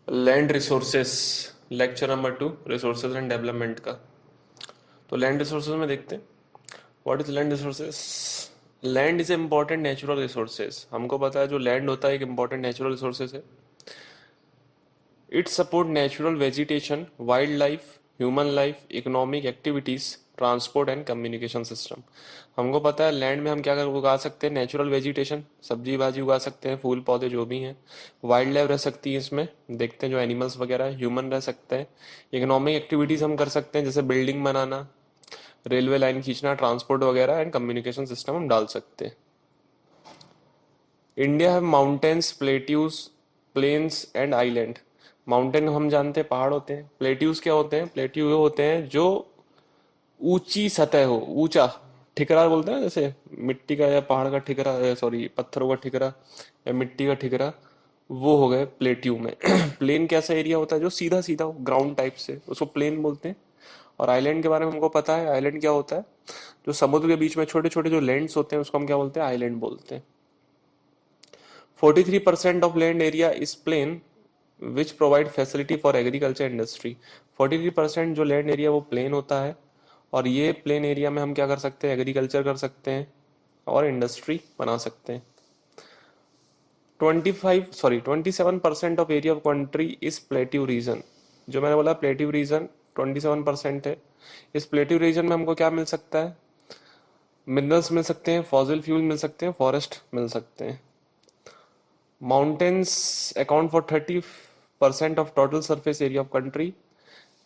Land resources, lecture number 2, resources and development का। तो land resources में देखते हैं, what is land resources. Land is a important natural resources. हमको पता है जो लैंड होता है एक इम्पॉर्टेंट नेचुरल रिसोर्सेज है। It support natural vegetation, wild life, human life, economic activities, transport and communication system. हमको पता है लैंड में हम क्या उगा सकते हैं, नेचुरल वेजिटेशन, सब्जी भाजी उगा सकते हैं, फूल पौधे जो भी हैं। वाइल्ड लाइफ रह सकती है इसमें, देखते हैं जो एनिमल्स वगैरह है। ह्यूमन रह सकते हैं। इकोनॉमिक एक्टिविटीज हम कर सकते हैं, जैसे बिल्डिंग बनाना, रेलवे लाइन खींचना, ट्रांसपोर्ट वगैरह। एंड कम्युनिकेशन सिस्टम हम डाल सकते हैं। इंडिया है mountains, plateaus, plains and island. Mountain हम जानते हैं पहाड़ होते हैं। प्लेट्यूज क्या होते हैं, प्लेट्यू वो होते हैं जो ऊंची सतह हो, ऊंचा ठिकरा बोलते हैं, जैसे मिट्टी का या पहाड़ का ठिकरा, सॉरी पत्थरों का ठिकरा या मिट्टी का ठिकरा, वो हो गए प्लेट्यू में। प्लेन कैसा एरिया होता है जो सीधा सीधा हो, ग्राउंड टाइप से, उसको प्लेन बोलते हैं। और आइलैंड के बारे में हमको पता है, आइलैंड क्या होता है, जो समुद्र के बीच में छोटे छोटे जो लैंड्स होते हैं उसको हम क्या बोलते हैं, आइलैंड बोलते हैं। 43% of land area is plain which provide facility for agriculture industry। 43% जो लैंड एरिया वो प्लेन होता है, और ये प्लेन एरिया में हम क्या कर सकते हैं, एग्रीकल्चर कर सकते हैं और इंडस्ट्री बना सकते हैं। 27% of area of country is plateau region. जो मैंने बोला प्लेट्यू रीजन 27% है। इस प्लेट्यू रीजन में हमको क्या मिल सकता है, मिनरल्स मिल सकते हैं, फॉसिल फ्यूल मिल सकते हैं, फॉरेस्ट मिल सकते हैं। Mountains account for 30% of total surface area of country,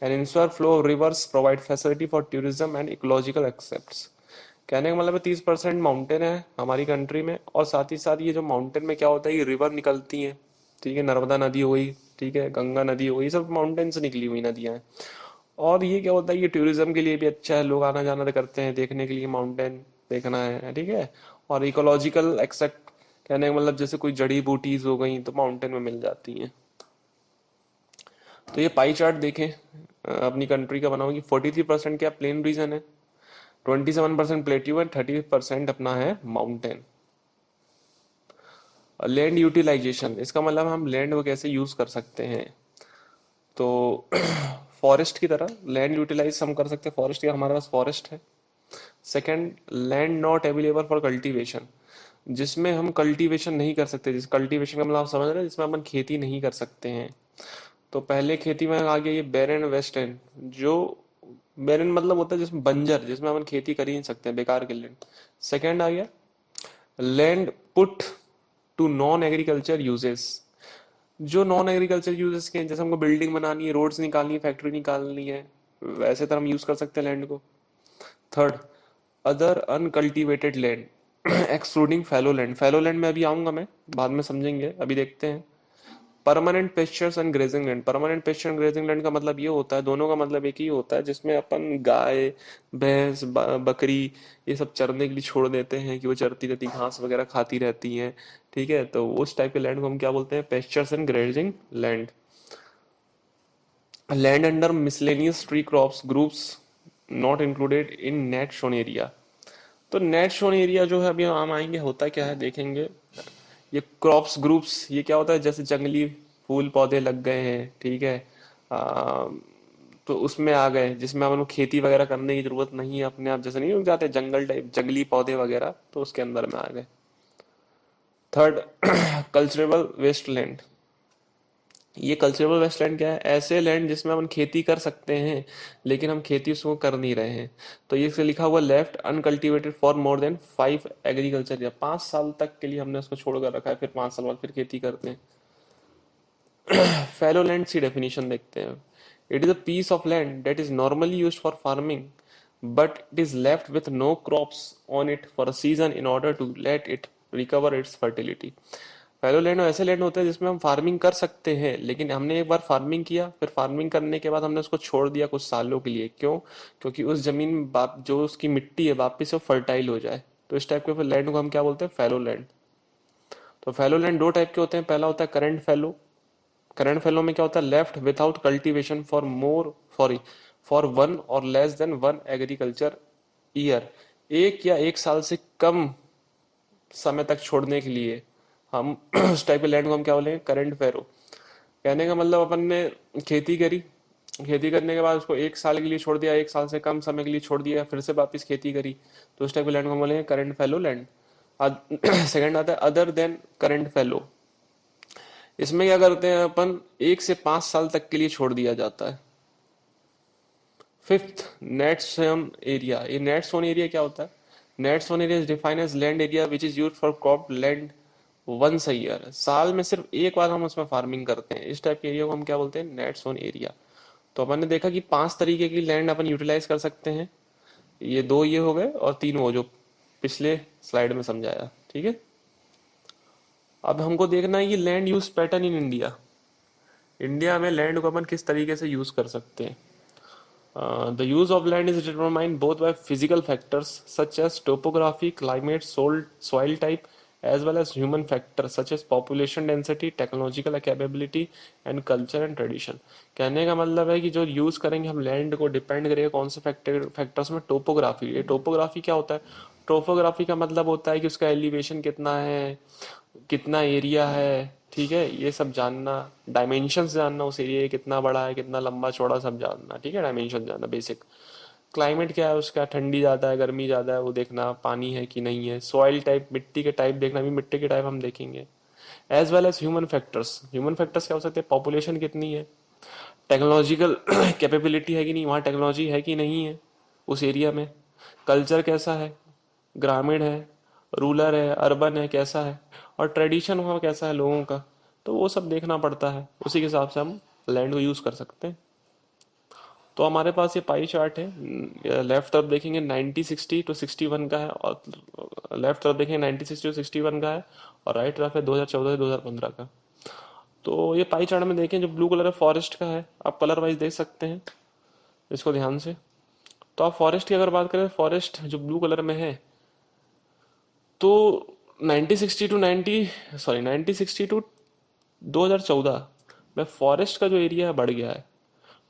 and inshore flow of rivers provide facility for tourism and ecological accepts। कहने का मतलब है 30% माउंटेन है हमारी कंट्री में, और साथ ही साथ ये जो माउंटेन में क्या होता है, ये रिवर निकलती हैं। ठीक है, नर्मदा नदी हो गई, ठीक है, गंगा नदी हो गई, सब माउंटेन से निकली हुई नदियां हैं। और ये क्या होता है, ये टूरिज्म के लिए भी अच्छा है, लोग आना जाना करते हैं देखने के लिए, माउंटेन देखना है, ठीक है। और इकोलॉजिकल एक्सेप्ट, कहने का मतलब जैसे कोई जड़ी बूटीज हो गई तो माउंटेन में मिल जाती हैं। तो ये पाई चार्ट देखें अपनी कंट्री का बनाओ कि 43% क्या प्लेन रीजन है, 27% प्लेट्यू है, 30% अपना है माउंटेन। लैंड यूटिलाइजेशन, इसका मतलब हम लैंड को कैसे यूज कर सकते हैं। तो फॉरेस्ट की तरह लैंड यूटिलाइज हम कर सकते हैं, फॉरेस्ट या हमारे पास फॉरेस्ट है। Second, land not available for cultivation, जिसमें हम कल्टीवेशन नहीं कर सकते। जिस कल्टीवेशन का मतलब आप समझ रहे हैं, जिसमें अपन खेती नहीं कर सकते हैं। तो पहले खेती में आ गया ये बैरन वेस्ट एंड, जो बैरन मतलब होता है जिसमें बंजर, जिसमें अपन खेती कर ही नहीं सकते हैं, बेकार के लैंड। सेकंड आ गया land put to non agriculture uses, जो नॉन एग्रीकल्चर यूजेस के हैं, जैसे हमको बिल्डिंग बनानी है, रोड्स निकालनी है, फैक्ट्री निकालनी है, वैसे तरह हम यूज कर सकते हैं लैंड को। Third, other uncultivated land excluding fallow land. Fallow land में अभी आऊंगा मैं, बाद में समझेंगे, अभी देखते हैं। Permanent pastures and grazing land, permanent pasture and grazing land का मतलब ये होता है, दोनों का मतलब एक ही होता है, जिसमें अपन गाय, भैंस, बकरी, ये सब चरने के लिए छोड़ देते हैं कि वो चरती रहती, घास वगैरह खाती रहती हैं। ठीक है, तो उस टाइप के लैंड को हम क्या बोलते हैं, pastures and grazing land. Land under miscellaneous tree crops groups not included in net sown area. तो नेट शोन एरिया जो है, अभी हम आएंगे, होता क्या है देखेंगे। ये क्रॉप्स ग्रुप्स, ये क्या होता है, जैसे जंगली फूल पौधे लग गए हैं, ठीक है, आ, तो उसमें आ गए, जिसमें अपन को खेती वगैरह करने की जरूरत नहीं है, अपने आप जैसे नहीं उग जाते जंगल टाइप जंगली पौधे वगैरह, तो उसके अंदर में आ गए। Third, culturable wasteland. ये कल्चरेबल वेस्टलैंड क्या है, ऐसे लैंड जिसमें हम खेती कर सकते हैं लेकिन हम खेती उसको कर नहीं रहे हैं। तो ये लिखा हुआ left uncultivated for more than 5 agriculture, या 5 साल तक के लिए हमने उसको छोड़ कर रखा है, फिर 5 साल बाद फिर खेती करते हैं। फैलो लैंड की डेफिनेशन देखते हैं। It is a piece of land that is normally used for farming, but it is left with no crops on it for a season in order to let it recover its fertility. Fallow land ऐसे land होते हैं जिसमें हम farming कर सकते हैं, लेकिन हमने एक बार फार्मिंग किया, फिर फार्मिंग करने के बाद हमने उसको छोड़ दिया कुछ सालों के लिए, क्यों, क्योंकि उस जमीन में जो उसकी मिट्टी है वापिस से फर्टाइल हो जाए। तो इस टाइप के फिर लैंड को हम क्या बोलते हैं, फैलो लैंड। तो फैलो लैंड दो टाइप के होते हैं, पहला होता है करंट फैलो। करंट फैलो में क्या होता है, left without cultivation for more for one और less than one agriculture year, एक या एक साल से कम समय तक छोड़ने के लिए हम उस टाइप के लैंड को हम क्या बोलेंगे, करंट फैरो। कहने का मतलब अपन ने खेती करी, खेती करने के बाद उसको 1 साल के लिए छोड़ दिया, 1 साल से कम समय के लिए छोड़ दिया, फिर से वापस खेती करी, तो उस टाइप के लैंड को बोलेंगे करंट फैलो लैंड। सेकंड आता है अदर देन करंट फैलो। इसमें क्या करते हैं अपन, 1 से 5 साल तक के लिए छोड़ दिया जाता है। Fifth, net sown area. ये नेट सोन एरिया क्या होता है? Net sown area is defined as land area which is used for crop land once a year. साल में सिर्फ एक बार हम उसमें फार्मिंग करते हैं, इस टाइप के एरिया को हम क्या बोलते हैं? Net sown area. तो अपन ने देखा कि 5 तरीके की लैंड अपन यूटिलाइज कर सकते हैं। ये दो ये हो गए और तीन वो जो पिछले स्लाइड में समझाया, ठीक है। अब हमको देखना है कि land use pattern in India. India में लैंड को अपन किस तरीके से यूज कर सकते हैं। The use of land is determined both by physical factors such as topography, climate, soil type, as well as human factors such as population density, technological capability, and culture and tradition। कहने का मतलब है कि जो use करेंगे हम land को, depend करेगा कौन से फैक्टर्स में। टोपोग्राफी, ये टोपोग्राफी क्या होता है? टोपोग्राफी का मतलब होता है कि उसका एलिवेशन कितना है, कितना एरिया है, ठीक है, ये सब जानना। डायमेंशंस जानना, उस एरिया में कितना बड़ा है, कितना लंबा चौड़ा, सब जानना, ठीक है। डायमेंशन जानना बेसिक। क्लाइमेट क्या है उसका, ठंडी ज़्यादा है गर्मी ज़्यादा है वो देखना, पानी है कि नहीं है। सॉइल टाइप, मिट्टी के टाइप देखना, भी मिट्टी के टाइप हम देखेंगे। As well as human factors. Human factors क्या हो सकते हैं? पॉपुलेशन कितनी है, टेक्नोलॉजिकल कैपेबिलिटी है कि नहीं, वहाँ टेक्नोलॉजी है कि नहीं है उस एरिया में। कल्चर कैसा है, ग्रामीण है, रूरल है, अर्बन है, कैसा है, और ट्रेडिशन वहाँ कैसा है लोगों का। तो वो सब देखना पड़ता है, उसी के हिसाब से हम लैंड को यूज़ कर सकते हैं। तो हमारे पास ये पाई चार्ट है। लेफ्ट तरफ देखेंगे 90-60 to 61 का है, और लेफ्ट तरफ देखेंगे 90-60 to 61 का है, और राइट तरफ है 2014 से 2015 का। तो ये पाई चार्ट में देखें, जो ब्लू कलर है फॉरेस्ट का है, आप कलर वाइज देख सकते हैं इसको ध्यान से। तो आप फॉरेस्ट की अगर बात करें, फॉरेस्ट जो ब्लू कलर में है, तो 1960 टू 2014 में फॉरेस्ट का जो एरिया है बढ़ गया है।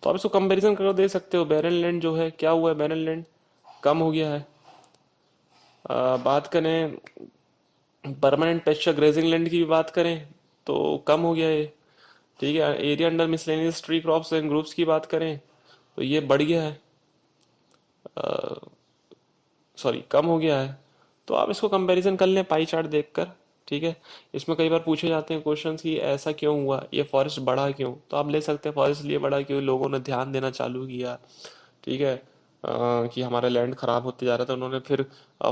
तो आप इसको कंपैरिजन कर दे सकते हो। बैरन लैंड जो है क्या हुआ है, बैरन लैंड कम हो गया है। बात करें परमानेंट पेस्चर ग्रेजिंग लैंड की भी बात करें तो कम हो गया है, ठीक है। Area under miscellaneous tree crops and groups की बात करें तो ये बढ़ गया है, सॉरी कम हो गया है। तो आप इसको कंपैरिजन कर लें पाई चार्ट देखकर, ठीक है। इसमें कई बार पूछे जाते हैं क्वेश्चंस कि ऐसा क्यों हुआ, ये फॉरेस्ट बढ़ा क्यों, तो आप ले सकते हैं फॉरेस्ट लिए बढ़ा क्यों, लोगों ने ध्यान देना चालू किया, ठीक है। कि हमारा लैंड खराब होते जा रहा था, उन्होंने फिर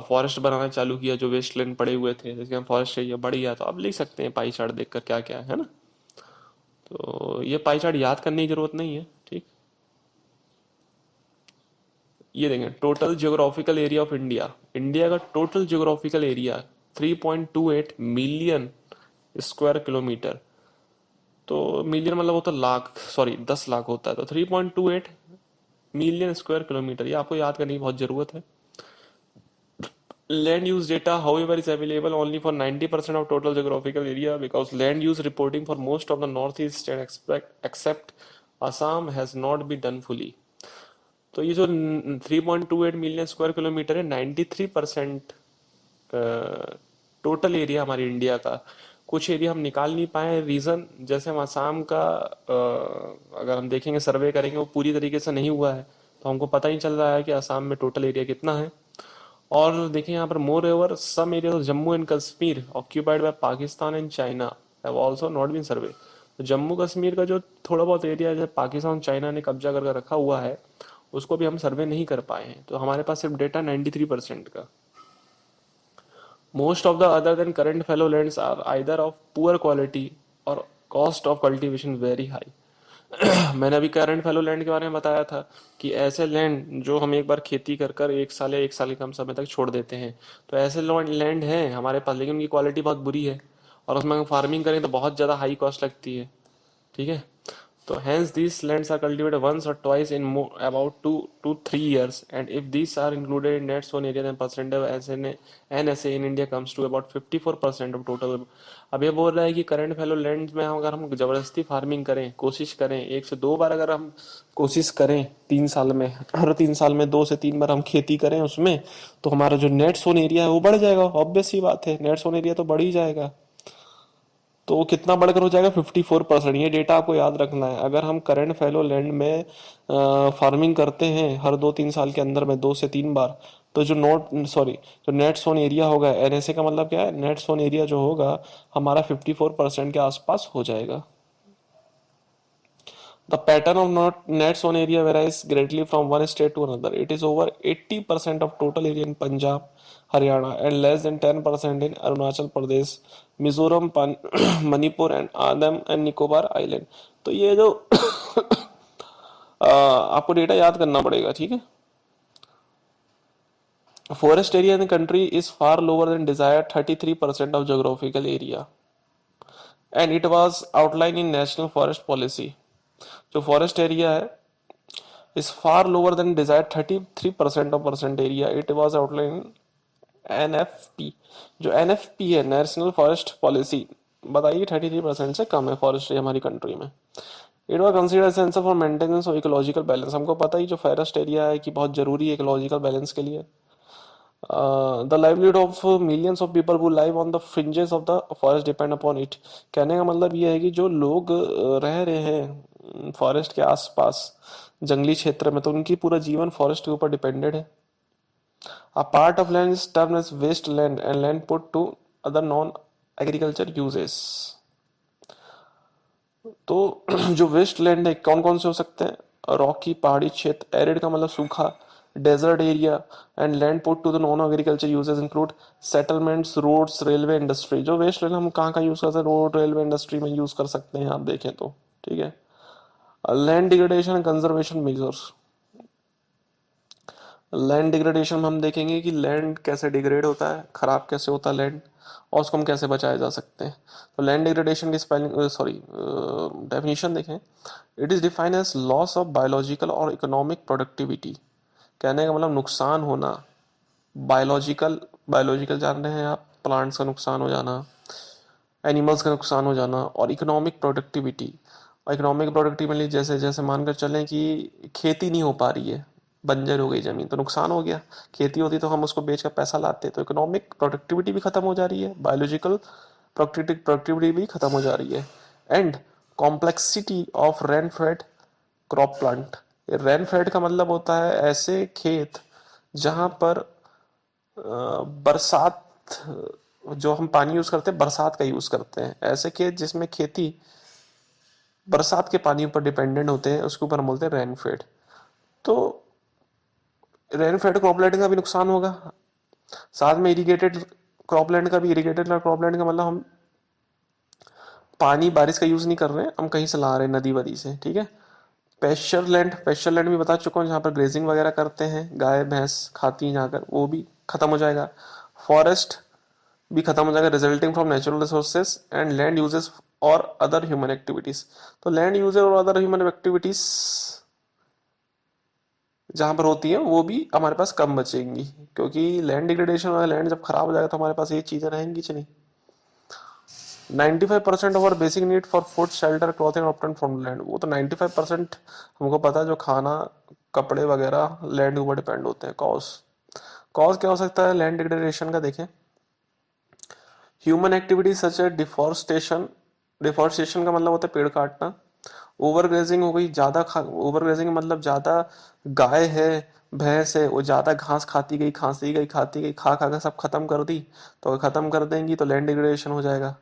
फॉरेस्ट बनाना चालू किया, जो वेस्ट लैंड पड़े हुए थे जिसके हम फॉरेस्ट एरिया बढ़ गया। तो आप लिख सकते हैं पाई चार्ट देखकर क्या क्या है ना। तो ये पाई चार्ट याद करने की जरूरत नहीं है, ठीक। ये देखें total geographical area of India. India का total geographical area 3.28 million square kilometre. तो मिलियन मतलब होता है लाख, सॉरी 10 लाख होता है। तो 3.28 मिलियन स्क्वायर किलोमीटर, ये आपको याद करने की बहुत जरूरत है। Land use data, however, is available only for 90% of total geographical area because land use reporting for most of the northeast and except Assam has not been done fully। तो ये जो 3.28 मिलियन स्क्वायर किलोमीटर है, 93% total area हमारी India का। कुछ area हम निकाल नहीं पाए, रीजन जैसे हम आसाम का अगर हम देखेंगे सर्वे करेंगे वो पूरी तरीके से नहीं हुआ है, तो हमको पता ही चल रहा है कि आसाम में टोटल एरिया कितना है। और देखें यहाँ पर moreover some area of Jammu and Kashmir occupied by Pakistan and China have also not been survey. तो जम्मू कश्मीर का जो थोड़ा बहुत एरिया है पाकिस्तान चाइना ने कब्जा करके रखा हुआ है, उसको भी हम सर्वे नहीं कर पाए हैं। तो हमारे पास सिर्फ डेटा 93% का। Most of the other than current fallow lands are either of poor quality और cost of cultivation very high. मैंने अभी करंट फेलो लैंड के बारे में बताया था कि ऐसे लैंड जो हम एक बार खेती कर कर 1 साल या 1 साल के कम समय तक छोड़ देते हैं, तो ऐसे लैंड हैं हमारे पास, लेकिन उनकी क्वालिटी बहुत बुरी है और उसमें हम फार्मिंग करें तो बहुत ज़्यादा हाई कॉस्ट लगती है, ठीक है। तो hence these lands are cultivated once or twice in about 2 to 3 years, and if these are included in net sown area then percent of NSA in India comes to about 54% of total। अब ये बोल रहा है कि current fallow land में अगर हम जबरदस्ती फार्मिंग करें, कोशिश करें 1 से 2 बार, अगर हम कोशिश करें 3 साल में, हर 3 साल में 2 से 3 बार हम खेती करें उसमें, तो हमारा जो नेट सोन एरिया है वो बढ़ जाएगा। ऑब्वियस ही बात है, नेट सोन एरिया तो बढ़ ही जाएगा। तो कितना बढ़कर हो जाएगा 54%। ये डेटा आपको याद रखना है। अगर हम करंट फैलो लैंड में फार्मिंग करते हैं हर 2-3 साल के अंदर में 2 से 3 बार, तो जो जो नेट सोन एरिया होगा, एनएसए का मतलब क्या है, नेट सोन एरिया जो होगा हमारा 54% के आसपास हो जाएगा। The pattern of not net sown area varies greatly from one state to another. It is over 80% of total area in Punjab, Haryana, and less than 10% in Arunachal Pradesh, Mizoram, Manipur, and Andam and Nicobar Island. तो ये जो आपको data याद करना पड़ेगा, ठीक है। Forest area in the country is far lower than desired 33% of geographical area, and it was outlined in National Forest Policy. जो फॉरेस्ट एरिया है is far lower than desired 33% of percent area. It was outlined NFP. जो NFP है, national forest policy, बताइए 33% से कम है forestry हमारी country में। It was consider essential for maintenance of ecological balance. हमको पता ही जो फॉरेस्ट एरिया है कि बहुत जरूरी है इकोलॉजिकल बैलेंस के लिए। The livelihood of millions of people who live on the fringes of the forest depend upon it. कहने का मतलब ये है कि जो लोग रह रहे हैं फॉरेस्ट के आसपास जंगली क्षेत्र में, तो उनकी पूरा जीवन फॉरेस्ट के ऊपर डिपेंडेड है। A part of land is termed as waste land and land put to other non-agriculture uses. तो जो वेस्ट लैंड है कौन कौन से हो सकते हैं, रॉकी पहाड़ी क्षेत्र, एरिड का मतलब सूखा, desert area, and land put to the non agriculture uses include settlements, roads, railway, industry. जो वेस्ट लैंड हम कहाँ कहाँ यूज कर सकते हैं, रोड, रेलवे, इंडस्ट्री में यूज कर सकते हैं आप देखें तो, ठीक है। Land degradation and conservation measures. Land degradation में हम देखेंगे कि लैंड कैसे डिग्रेड होता है, खराब कैसे होता है लैंड, और उसको हम कैसे बचाया जा सकते हैं। तो लैंड डिग्रेडेशन की डेफिनेशन देखें। It is defined as loss of biological और इकोनॉमिक प्रोडक्टिविटी। कहने का मतलब नुकसान होना, बायोलॉजिकल, बायोलॉजिकल जान रहे हैं आप, प्लांट्स का नुकसान हो जाना, एनिमल्स का नुकसान हो जाना, और इकोनॉमिक प्रोडक्टिविटी। और इकोनॉमिक प्रोडक्टिविटी जैसे जैसे मानकर चलें कि खेती नहीं हो पा रही है, बंजर हो गई जमीन, तो नुकसान हो गया। खेती होती तो हम उसको बेचकर पैसा लाते, तो इकोनॉमिक प्रोडक्टिविटी भी खत्म हो जा रही है, बायोलॉजिकल प्रोडक्टिविटी भी खत्म हो जा रही है। And complexity of rain fade crop plant. Rain fade का मतलब होता है ऐसे खेत जहां पर बरसात, जो हम पानी यूज करते हैं बरसात का यूज करते हैं, ऐसे खेत जिसमें खेती बरसात के पानी पर डिपेंडेंट होते हैं, उसके ऊपर हम बोलते हैं रेन फेड। तो रेन फेड क्रॉपलैंड का भी नुकसान होगा, साथ में इरिगेटेड क्रॉपलैंड का भी। इरिगेटेड क्रॉपलैंड का मतलब हम पानी बारिश का यूज नहीं कर रहे हैं, हम कहीं से ला रहे हैं, नदी वदी से, ठीक है। पेस्चर लैंड भी बता चुका हूँ, जहाँ पर ग्रेजिंग वगैरह करते हैं, गाय भैंस खाती हैं जाकर, वो भी खत्म हो जाएगा। फॉरेस्ट भी खत्म हो जाएगा, resulting from natural resources and land uses और अदर ह्यूमन एक्टिविटीज। तो लैंड यूजेस और अदर ह्यूमन एक्टिविटीज जहां पर होती है वो भी हमारे पास कम बचेंगी, क्योंकि लैंड डिग्रेडेशन और लैंड जब खराब हो जाएगा तो हमारे पास ये चीजें रहेंगी कि नहीं। 95% of our basic need for food, shelter, clothing obtain from land. वो तो 95% हमको पता है, जो खाना, कपड़े वगैरह लैंड के ऊपर डिपेंड होते हैं। कॉज क्या हो सकता है लैंड डिग्रेडेशन का, देखें। ह्यूमन एक्टिविटीज सच ए डिफॉरेस्टेशन। डिफॉरेस्टेशन का मतलब होता है पेड़ काटना। ओवर ग्रेजिंग हो गई, ओवर ग्रेजिंग मतलब ज्यादा गाय है, भैंस है, वो ज्यादा घास खाती गई, खाती गई, खा खा कर सब खत्म कर दी। तो खत्म कर देंगी तो लैंड डिग्रेडेशन हो जाएगा।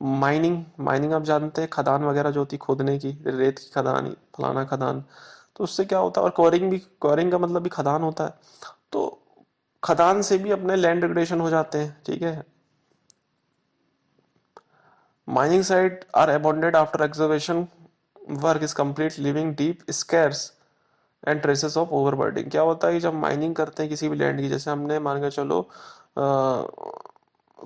माइनिंग आप जानते हैं, खदान वगैरह जो होती, खोदने की, रेत की खदान, फलाना खदान, तो उससे क्या होता है। और क्वरिंग का मतलब भी खदान होता है, तो खदान से भी अपने लैंड डिग्रेडेशन हो जाते हैं, ठीक है। Mining sites are abandoned after excavation work is complete, leaving deep scarce and traces of overburdening। क्या होता है कि जब माइनिंग करते हैं किसी भी लैंड की, जैसे हमने मान कर चलो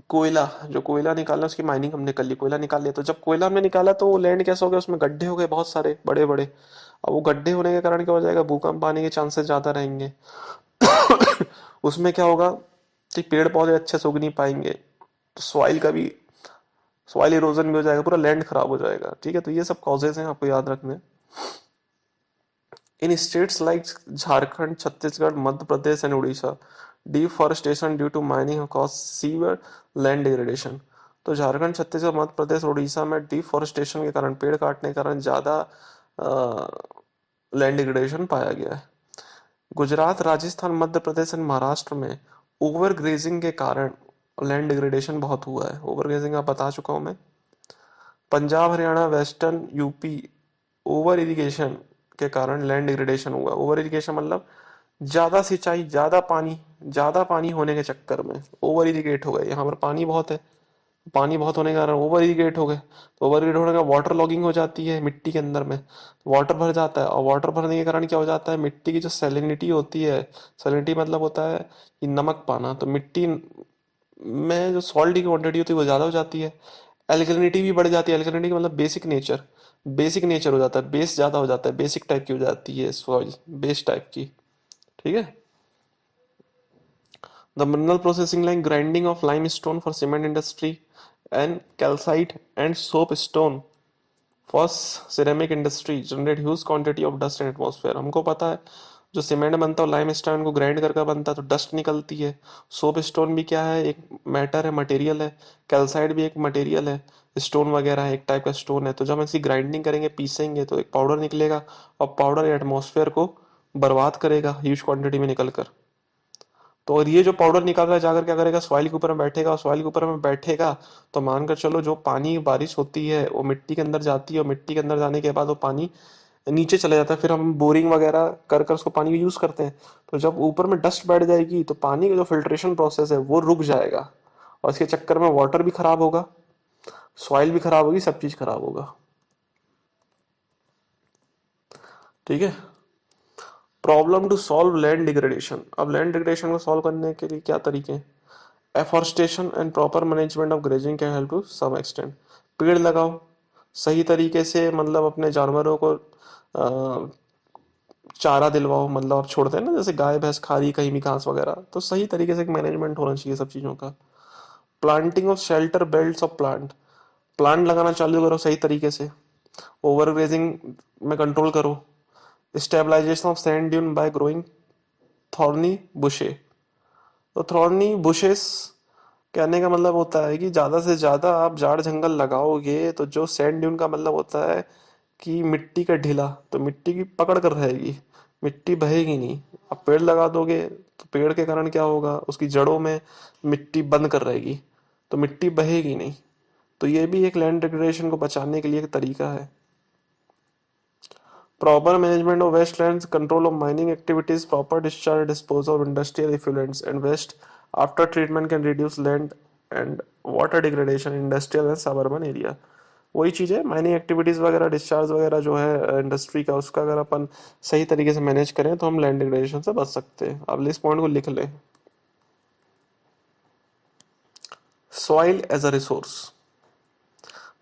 कोयला, जो कोयला निकालना, उसकी माइनिंग हमने कर ली, कोयला निकाल लिया, तो जब कोयला हमने निकाला तो वो लैंड कैसा हो गया, उसमें गड्ढे हो गए बहुत सारे बड़े बड़े। अब वो गड्ढे होने के कारण क्या हो जाएगा, भूकंप आने के चांसेस ज्यादा रहेंगे। उसमें क्या होगा कि पेड़ पौधे अच्छे से उग नहीं पाएंगे, तो सॉइल इरोजन भी हो जाएगा, पूरा लैंड खराब हो जाएगा, ठीक है। तो ये सब कॉजेज हैं, आपको याद रखने। In states like Jharkhand, Chhattisgarh, Madhya Pradesh and Orissa, deforestation due to mining cause severe land degradation. तो झारखंड, छत्तीसगढ़, मध्य प्रदेश, उड़ीसा में डिफॉरेस्टेशन के कारण, पेड़ काटने के कारण ज़्यादा लैंड डिग्रेडेशन पाया गया है। गुजरात, राजस्थान, मध्य प्रदेश एंड महाराष्ट्र में ओवर ग्रेजिंग के कारण लैंड डिग्रेडेशन बहुत हुआ है। ओवर ग्रेजिंग आप बता चुका हूं मैं। Punjab, Haryana, western UP, over irrigation के कारण लैंड डिग्रेडेशन हुआ। ओवर इरिगेशन मतलब ज्यादा सिंचाई, ज्यादा पानी होने के चक्कर में ओवर इरिगेट हो गए। यहाँ पर पानी बहुत है, पानी बहुत होने के कारण ओवर इरिगेट हो गए, तो ओवर इरिगेट होने का वाटर लॉगिंग हो जाती है मिट्टी के अंदर में, वाटर भर जाता है, और वाटर भरने के कारण क्या हो जाता है, मिट्टी की जो सैलिनिटी होती है, सैलिनिटी मतलब होता है कि नमक पाना, तो मिट्टी में जो सॉल्ट की क्वांटिटी होती है वो ज़्यादा हो जाती है। एल्कलिनिटी भी बढ़ जाती है। एल्कलिनिटी का मतलब बेसिक नेचर हो जाता है, बेस ज़्यादा हो जाता है, बेसिक टाइप की हो जाती है सॉइल, बेस टाइप की। ठीक है। The mineral processing line grinding of lime stone for cement industry and calcite and soap stone for ceramic industry generate huge quantity of dust in atmosphere. हमको पता है जो सीमेंट बनता है लाइम स्टोन को ग्राइंड करके बनता है तो डस्ट निकलती है। सोप स्टोन भी क्या है, एक मैटर है, मटेरियल है। कैल्साइट भी एक मटेरियल है, स्टोन वगैरह है, एक टाइप का स्टोन है। तो जब हम इसकी ग्राइंडिंग करेंगे, पीसेंगे, तो एक पाउडर निकलेगा, और पाउडर एटमॉस्फेयर को बर्बाद करेगा ह्यूज क्वांटिटी में निकलकर। तो और ये जो पाउडर निकाल कर जाकर क्या करेगा, सॉइल के ऊपर में बैठेगा, और सॉइल के ऊपर में बैठेगा तो मानकर चलो जो पानी बारिश होती है वो मिट्टी के अंदर जाती है, और मिट्टी के अंदर जाने के बाद वो पानी नीचे चले जाता है। फिर हम बोरिंग वगैरह कर कर उसको पानी को यूज करते हैं। तो जब ऊपर में डस्ट बैठ जाएगी तो पानी का जो फिल्ट्रेशन प्रोसेस है वो रुक जाएगा, और इसके चक्कर में वाटर भी खराब होगा, सॉइल भी खराब होगी, सब चीज खराब होगा। ठीक है। Problem to solve land degradation. अब लैंड डिग्रेडेशन को सॉल्व करने के लिए क्या तरीके हैं? Afforestation and proper management of grazing can help to some extent. पेड़ लगाओ सही तरीके से, मतलब अपने जानवरों को चारा दिलवाओ, मतलब आप छोड़ते हैं ना जैसे गाय भैंस खा रही कहीं भी घास वगैरह, तो सही तरीके से एक मैनेजमेंट होना चाहिए सब चीज़ों का। Planting of shelter belts of plant, plant लगाना चालू करो सही तरीके से। ओवर ग्रेजिंग में कंट्रोल करो। Stabilisation of sand dune by growing thorny bushes. तो थॉर्नी बुशेस कहने का मतलब होता है कि ज्यादा से ज्यादा आप झाड़ जंगल लगाओगे तो जो सैंड ड्यून का मतलब होता है कि मिट्टी का ढीला, तो मिट्टी की पकड़ कर रहेगी, मिट्टी बहेगी नहीं। आप पेड़ लगा दोगे तो पेड़ के कारण क्या होगा, उसकी जड़ों में मिट्टी बंद कर रहेगी, तो मिट्टी बहेगी नहीं। तो ये भी एक लैंड डिग्रेडेशन को बचाने के लिए एक तरीका है। Proper management of wastelands, control of mining activities, proper discharge disposal of industrial effluents and waste after treatment can reduce land and water degradation in industrial and suburban area। वही चीज़ है, mining activities वगैरह, discharge वगैरह जो है industry का, उसका अगर अपन सही तरीके से मैनेज करें तो हम लैंड डिग्रेडेशन से बच सकते हैं। अब इस पॉइंट को लिख लें। Soil as a resource.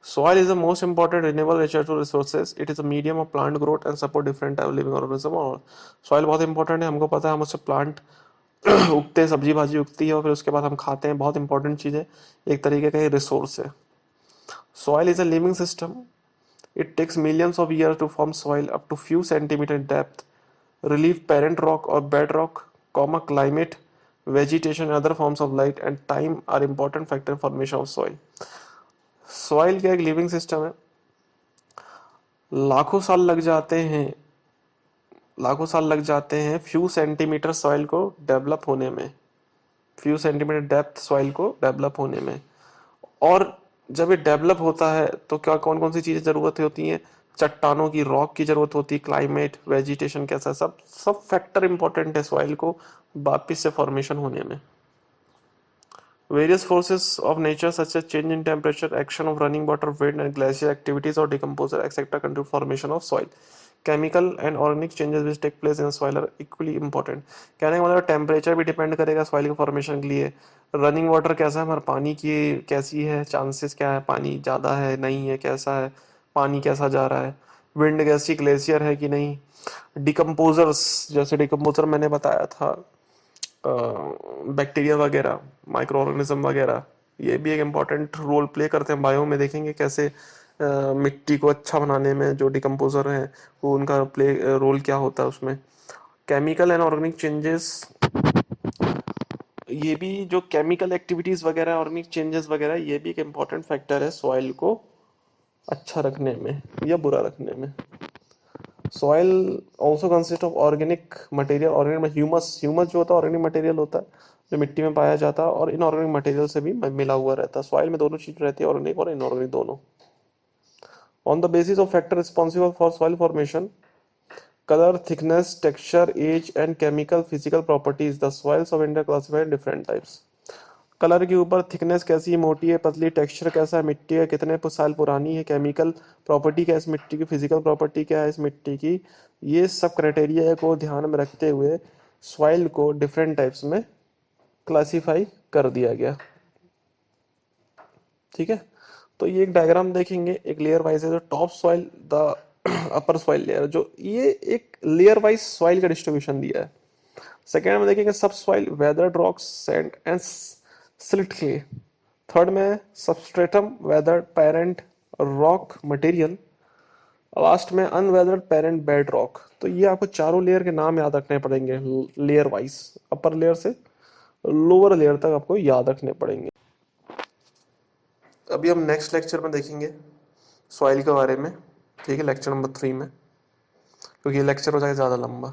Soil is the most important renewable natural resources. It is a medium of plant growth and support different type of living organism। और soil बहुत इंपॉर्टेंट है, हमको पता है, हम उससे प्लांट उगते हैं, सब्जी भाजी उगती है, और फिर उसके बाद हम खाते हैं। बहुत इंपॉर्टेंट चीज़ है, एक तरीके का ये रिसोर्स है। Soil is a living system. It takes millions of years to form soil up to few centimeter depth. Relief parent rock or bedrock, comma climate, vegetation, other forms of light and time are important factor in formation of soil। Soil क्या एक living system है, लाखों साल लग जाते हैं, लाखों साल लग जाते हैं फ्यू सेंटीमीटर सॉइल को डेवलप होने में, फ्यू सेंटीमीटर डेप्थ सॉइल को डेवलप होने में। और जब ये डेवलप होता है तो क्या कौन कौन सी चीजें जरूरत होती हैं, चट्टानों की, रॉक की जरूरत होती है, क्लाइमेट, वेजिटेशन कैसा, सब सब फैक्टर इंपॉर्टेंट है सॉइल को वापिस से फॉर्मेशन होने में। Various forces of nature such as change in temperature, action of running water, wind and glacier activities or decomposer etc. contribute formation of soil। Chemical and organic changes which take place in soil are equally important। कहने का मतलब temperature भी depend करेगा soil के formation के लिए। Running water कैसा है हमारा, पानी की कैसी है, चांसेस क्या है, पानी ज़्यादा है नहीं है, कैसा है पानी, कैसा जा रहा है, विंड कैसी, ग्लेशियर है कि नहीं। डिकम्पोजर्स, जैसे डिकम्पोजर मैंने बताया था, बैक्टीरिया वगैरह, माइक्रो ऑर्गेनिज्म वगैरह, ये भी एक इम्पॉर्टेंट रोल प्ले करते हैं। बायो में देखेंगे कैसे मिट्टी को अच्छा बनाने में जो डिकम्पोजर हैं वो उनका प्ले रोल क्या होता है उसमें। केमिकल एंड ऑर्गेनिक चेंजेस ये भी जो केमिकल एक्टिविटीज वगैरह, ऑर्गेनिक चेंजेस वगैरह, ये भी एक इम्पॉर्टेंट फैक्टर है सॉइल को अच्छा रखने में या बुरा रखने में। Soil also consist of organic material, organic humus, humus जो होता है ऑर्गेनिक मटेरियल होता है जो मिट्टी में पाया जाता है, और इनऑर्गेनिक मटेरियल से भी मिला हुआ रहता है। सॉइल में दोनों चीज रहती है, ऑर्गेनिक और इनऑर्गेनिक दोनों। On the basis of factor responsible for soil formation, color, thickness, texture, age and chemical physical properties, the soils of India classified in different types। Colour के ऊपर थिकनेस कैसी है, मोटी है पतली, टेक्सचर कैसा है मिट्टी है, कितने साल पुरानी है, केमिकल प्रॉपर्टी क्या है इस मिट्टी की, फिजिकल प्रॉपर्टी क्या है इस मिट्टी की, ये सब क्राइटेरिया को ध्यान में रखते हुए सॉइल को डिफरेंट टाइप्स में क्लासिफाई कर दिया गया। ठीक है, तो ये एक डायग्राम देखेंगे, एक लेयर वाइज है, जो top soil, the upper soil layer, जो ये एक लेयर वाइज सॉइल का डिस्ट्रीब्यूशन दिया है। सेकेंड में देखेंगे subsoil, weathered rocks, sand and silt clay. Third में substratum, weathered parent rock material. Last में अनवेदर्ड पेरेंट बेड रॉक। तो ये आपको चारों लेयर के नाम याद रखने पड़ेंगे लेयर वाइज, अपर लेयर से लोअर लेयर तक आपको याद रखने पड़ेंगे। अभी हम नेक्स्ट लेक्चर में देखेंगे सॉइल के बारे में, ठीक है, लेक्चर नंबर 3 में, क्योंकि ये लेक्चर हो जाएगा ज़्यादा लंबा।